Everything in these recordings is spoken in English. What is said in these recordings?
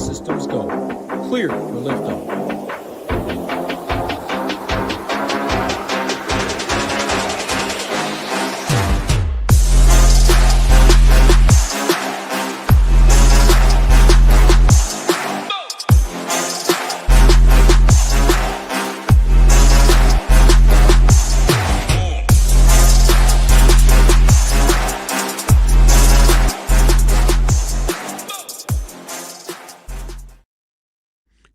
systems go. Clear for liftoff.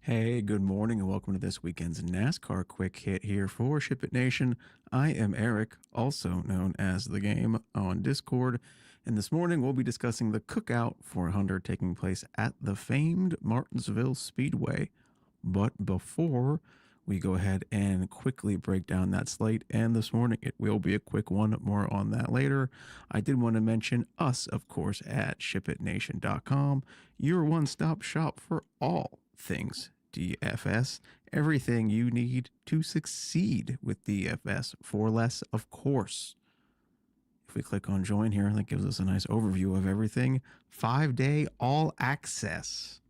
Hey, good morning and welcome to this weekend's NASCAR Quick Hit here for Ship It Nation. I am Eric, also known as TheGame on Discord, and this morning we'll be discussing the Cookout 400 taking place at the famed Martinsville Speedway. But before we go ahead and quickly break down that slate, and this morning it will be a quick one, more on that later, I did want to mention us, of course, at shipitnation.com, your one-stop shop for all things DFS, everything you need to succeed with DFS for less, of course. If we click on join here, that gives us a nice overview of everything. 5-day all access.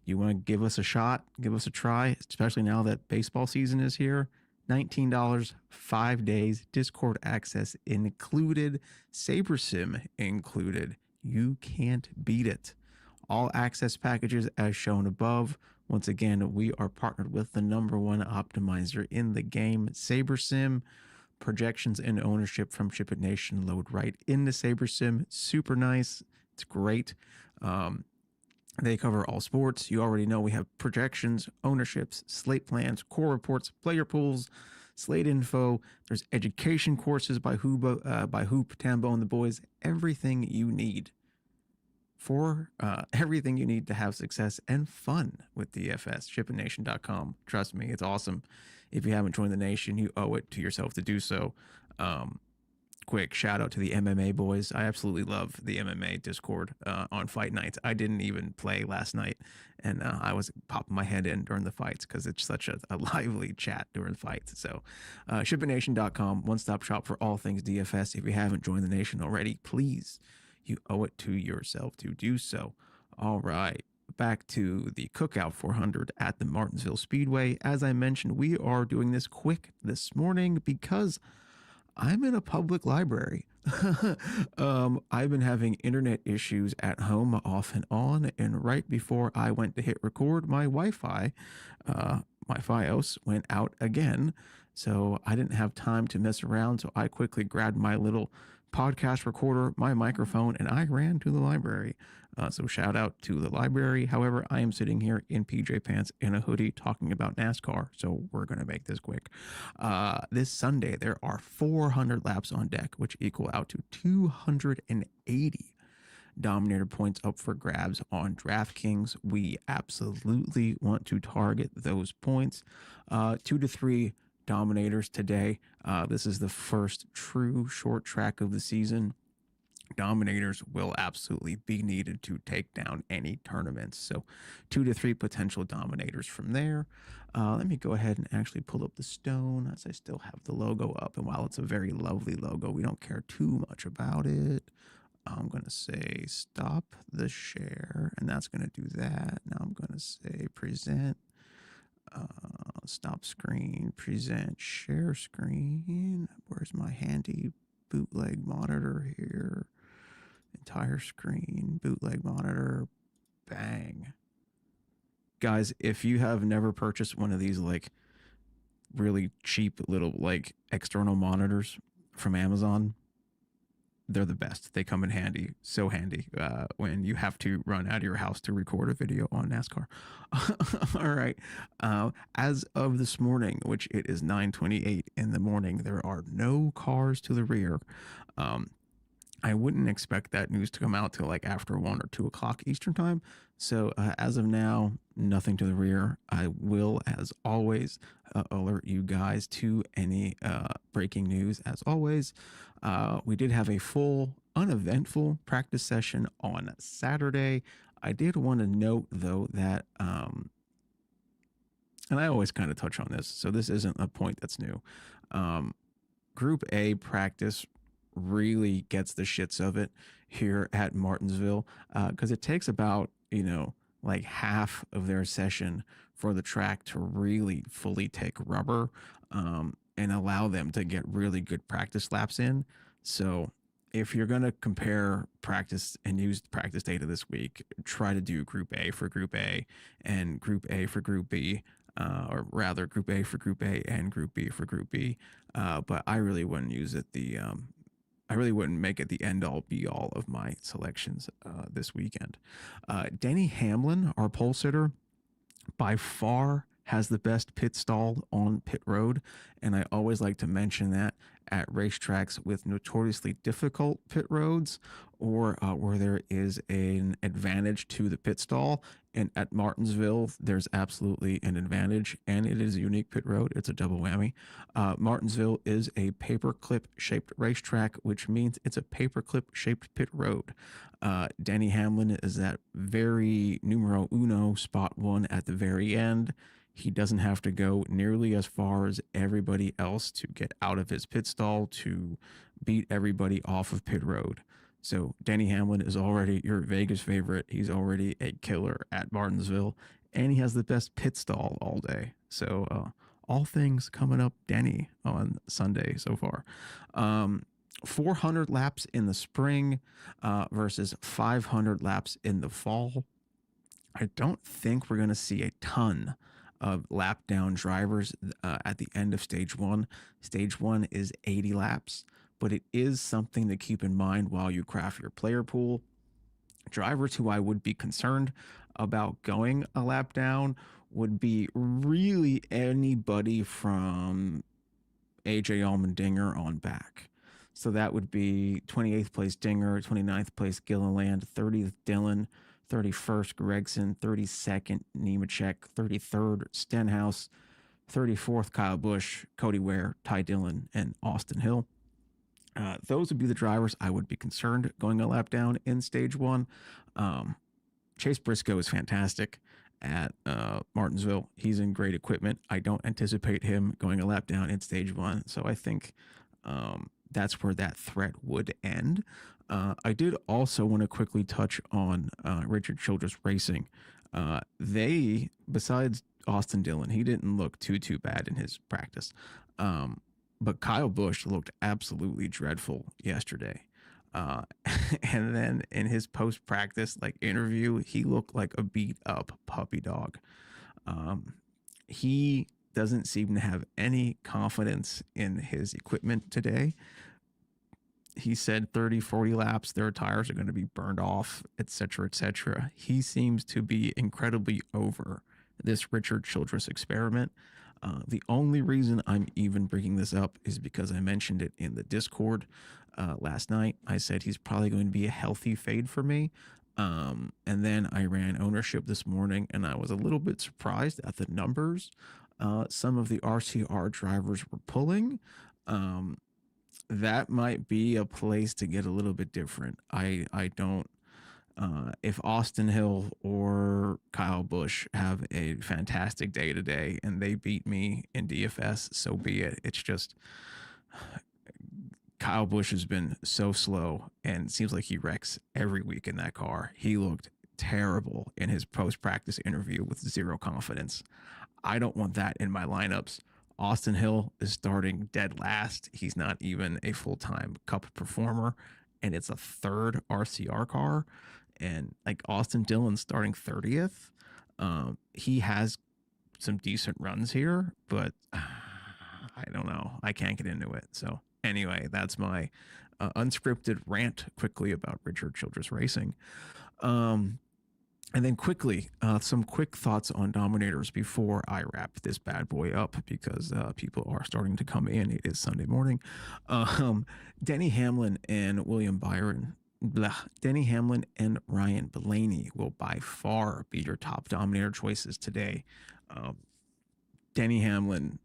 You want to give us a shot, give us a try, especially now that baseball season is here. $19, 5 days, Discord access included, SaberSim included. You can't beat it. All access packages as shown above. Once again, we are partnered with the #1 optimizer in the game, SaberSim. Projections and ownership from Ship It Nation load right into SaberSim. Super nice. It's great. They cover all sports. You already know we have projections, ownerships, slate plans, core reports, player pools, slate info. There's education courses by Hoop, Tambo, and the boys. Everything you need. For everything you need to have success and fun with DFS, shipitnation.com. Trust me, it's awesome. If you haven't joined the nation, you owe it to yourself to do so. Quick shout out to the MMA boys. I absolutely love the MMA Discord on fight nights. I didn't even play last night, and I was popping my head in during the fights because it's such a lively chat during fights. So shipitnation.com, one-stop shop for all things DFS. If you haven't joined the nation already, please, you owe it to yourself to do so. All right, back to the Cookout 400 at the Martinsville Speedway. As I mentioned, we are doing this quick this morning because I'm in a public library. I've been having internet issues at home off and on, and right before I went to hit record, my Wi-Fi, my Fios went out again. So I didn't have time to mess around, so I quickly grabbed my little podcast recorder, my microphone, and I ran to the library. So shout out to the library. However, I am sitting here in PJ pants in a hoodie talking about NASCAR, so we're going to make this quick. This Sunday, there are 400 laps on deck, which equal out to 280 Dominator points up for grabs on DraftKings. We absolutely want to target those points. 2 to 3 Dominators today. This is the first true short track of the season. Dominators will absolutely be needed to take down any tournaments. So 2 to 3 potential Dominators from there. Let me go ahead and actually pull up the stone as I still have the logo up. And while it's a very lovely logo, we don't care too much about it. I'm going to say stop the share, and that's going to do that. Now I'm going to say present. Stop screen, present, share screen. Where's my handy bootleg monitor here? Entire screen, bootleg monitor, bang. Guys, if you have never purchased one of these like really cheap little like external monitors from Amazon, they're the best. They come in handy, so handy when you have to run out of your house to record a video on NASCAR. All right. As of this morning, which it is 9:28 in the morning, there are no cars to the rear. I wouldn't expect that news to come out till like after 1 or 2 o'clock Eastern time. So as of now, nothing to the rear. I will, as always, alert you guys to any breaking news. As always, we did have a full, uneventful practice session on Saturday. I did want to note, though, that, and I always kind of touch on this, so this isn't a point that's new. Group A practice really gets the shits of it here at Martinsville because it takes about, like half of their session for the track to really fully take rubber, and allow them to get really good practice laps in. So if you're going to compare practice and use practice data this week, try to do Group A for Group A and Group A for Group B, or rather Group A for Group A and Group B for Group B. But I really wouldn't use it I really wouldn't make it the end all be all of my selections this weekend. Denny Hamlin, our pole sitter, by far has the best pit stall on pit road. And I always like to mention that at racetracks with notoriously difficult pit roads, or where there is an advantage to the pit stall. And at Martinsville, there's absolutely an advantage, and it is a unique pit road. It's a double whammy. Martinsville is a paperclip shaped racetrack, which means it's a paperclip shaped pit road. Denny Hamlin is that very numero uno, spot one at the very end. He doesn't have to go nearly as far as everybody else to get out of his pit stall to beat everybody off of pit road. So Denny Hamlin is already your Vegas favorite. He's already a killer at Martinsville, and he has the best pit stall all day. So all things coming up Denny on Sunday so far. 400 laps in the spring versus 500 laps in the fall. I don't think we're going to see a ton of lap down drivers at the end of stage one. Stage one is 80 laps, but it is something to keep in mind while you craft your player pool. Drivers who I would be concerned about going a lap down would be really anybody from AJ Allmendinger on back. So that would be 28th place Dinger, 29th place Gilliland, 30th Dillon, 31st Gregson, 32nd Nemechek, 33rd Stenhouse, 34th Kyle Busch, Cody Ware, Ty Dillon, and Austin Hill. Those would be the drivers I would be concerned going a lap down in stage one. Chase Briscoe is fantastic at Martinsville. He's in great equipment. I don't anticipate him going a lap down in stage one. So I think that's where that threat would end. I did also want to quickly touch on Richard Childress Racing. They, besides Austin Dillon, he didn't look too bad in his practice. But Kyle Busch looked absolutely dreadful yesterday. And then in his post-practice interview, he looked like a beat up puppy dog. He doesn't seem to have any confidence in his equipment today. He said 30, 40 laps, their tires are going to be burned off, etc., etc. He seems to be incredibly over this Richard Childress experiment. The only reason I'm even bringing this up is because I mentioned it in the Discord last night. I said he's probably going to be a healthy fade for me. And then I ran ownership this morning, and I was a little bit surprised at the numbers some of the RCR drivers were pulling. That might be a place to get a little bit different. I don't, if Austin Hill or Kyle Busch have a fantastic day today and they beat me in DFS, so be it. It's just Kyle Busch has been so slow and it seems like he wrecks every week in that car. He looked terrible in his post-practice interview with zero confidence. I don't want that in my lineups. Austin Hill is starting dead last. He's not even a full-time Cup performer, and it's a third RCR car. And Austin Dillon starting 30th. He has some decent runs here, but I don't know. I can't get into it. So anyway, that's my unscripted rant quickly about Richard Childress Racing. And then quickly, some quick thoughts on Dominators before I wrap this bad boy up, because people are starting to come in. It is Sunday morning. Denny Hamlin and William Byron. Denny Hamlin and Ryan Blaney will by far be your top Dominator choices today. Denny Hamlin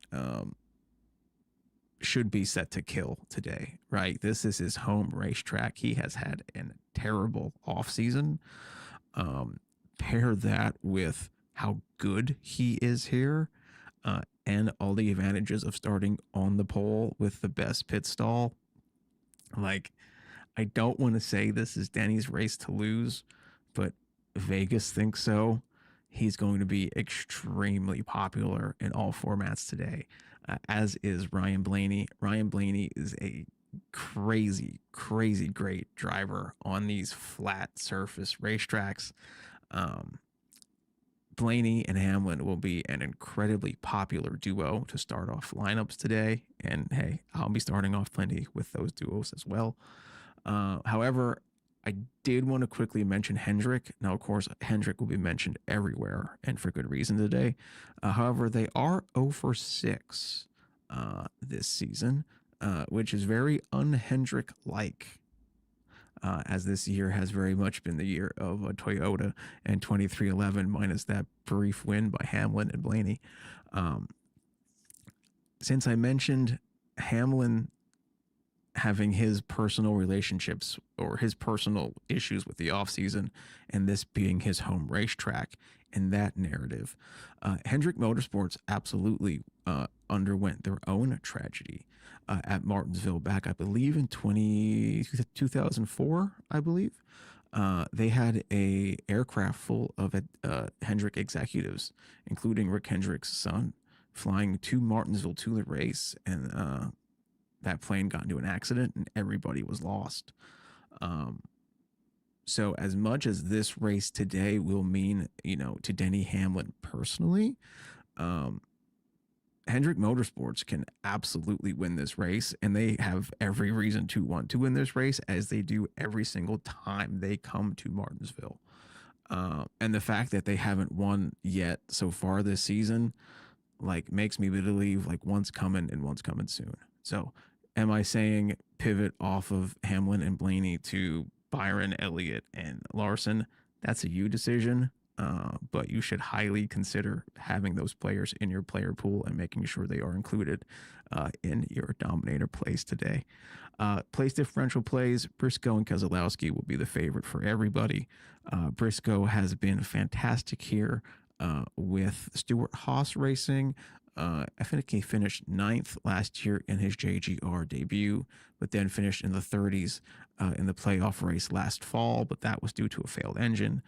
should be set to kill today, right? This is his home racetrack. He has had a terrible offseason. Pair that with how good he is here, and all the advantages of starting on the pole with the best pit stall. I don't want to say this is Denny's race to lose, but Vegas thinks so. he's going to be extremely popular in all formats today, as is Ryan Blaney. Ryan Blaney is a crazy, crazy great driver on these flat surface racetracks. Um, Blaney and Hamlin will be an incredibly popular duo to start off lineups today. And hey, I'll be starting off plenty with those duos as well. However, I did want to quickly mention Hendrick. Now, of course, Hendrick will be mentioned everywhere and for good reason today. However, they are 0 for 6 this season, which is very un-Hendrick like. As this year has very much been the year of a Toyota and 2311 minus that brief win by Hamlin and Blaney. Since I mentioned Hamlin having his personal relationships or his personal issues with the offseason and this being his home racetrack and that narrative, Hendrick Motorsports absolutely underwent their own tragedy at Martinsville back, I believe, in 2004, I believe. They had a aircraft full of Hendrick executives, including Rick Hendrick's son, flying to Martinsville to the race, and that plane got into an accident and everybody was lost. So as much as this race today will mean, to Denny Hamlin personally, Hendrick Motorsports can absolutely win this race, and they have every reason to want to win this race, as they do every single time they come to Martinsville. And the fact that they haven't won yet so far this season, makes me believe one's coming and one's coming soon. So am I saying pivot off of Hamlin and Blaney to Byron, Elliott, and Larson? That's a you decision. But you should highly consider having those players in your player pool and making sure they are included in your Dominator plays today. Place differential plays, Briscoe and Keselowski will be the favorite for everybody. Briscoe has been fantastic here with Stewart-Haas Racing. I think he finished 9th last year in his JGR debut, but then finished in the 30s in the playoff race last fall, but that was due to a failed engine.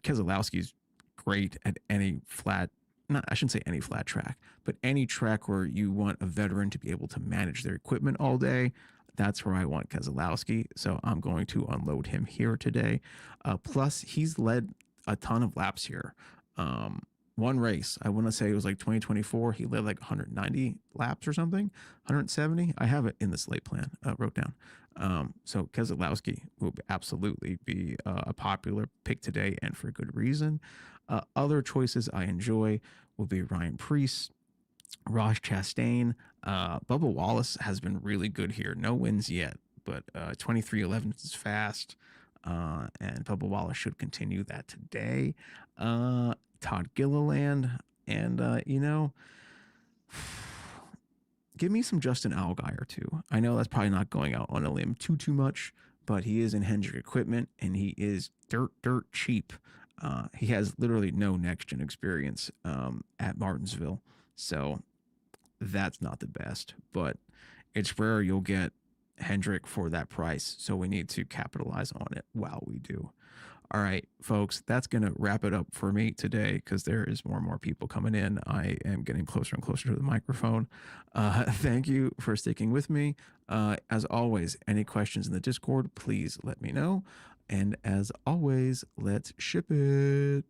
Keselowski's great at any flat, I shouldn't say any flat track, but any track where you want a veteran to be able to manage their equipment all day. That's where I want Keselowski. So I'm going to unload him here today. Plus, he's led a ton of laps here. One race, I want to say it was 2024. He led 190 laps or something, 170. I have it in the slate plan, wrote down. So Keselowski will absolutely be a popular pick today, and for good reason. Other choices I enjoy will be Ryan Preece, Ross Chastain. Bubba Wallace has been really good here. No wins yet, but 2311 is fast, and Bubba Wallace should continue that today. Todd Gilliland, and give me some Justin Allgaier too. I know that's probably not going out on a limb too much, but he is in Hendrick equipment and he is dirt cheap. He has literally no next gen experience at Martinsville, so that's not the best, but it's rare you'll get Hendrick for that price, so we need to capitalize on it while we do. All right, folks, that's going to wrap it up for me today because there is more and more people coming in. I am getting closer and closer to the microphone. Thank you for sticking with me. As always, any questions in the Discord, please let me know. And as always, let's ship it.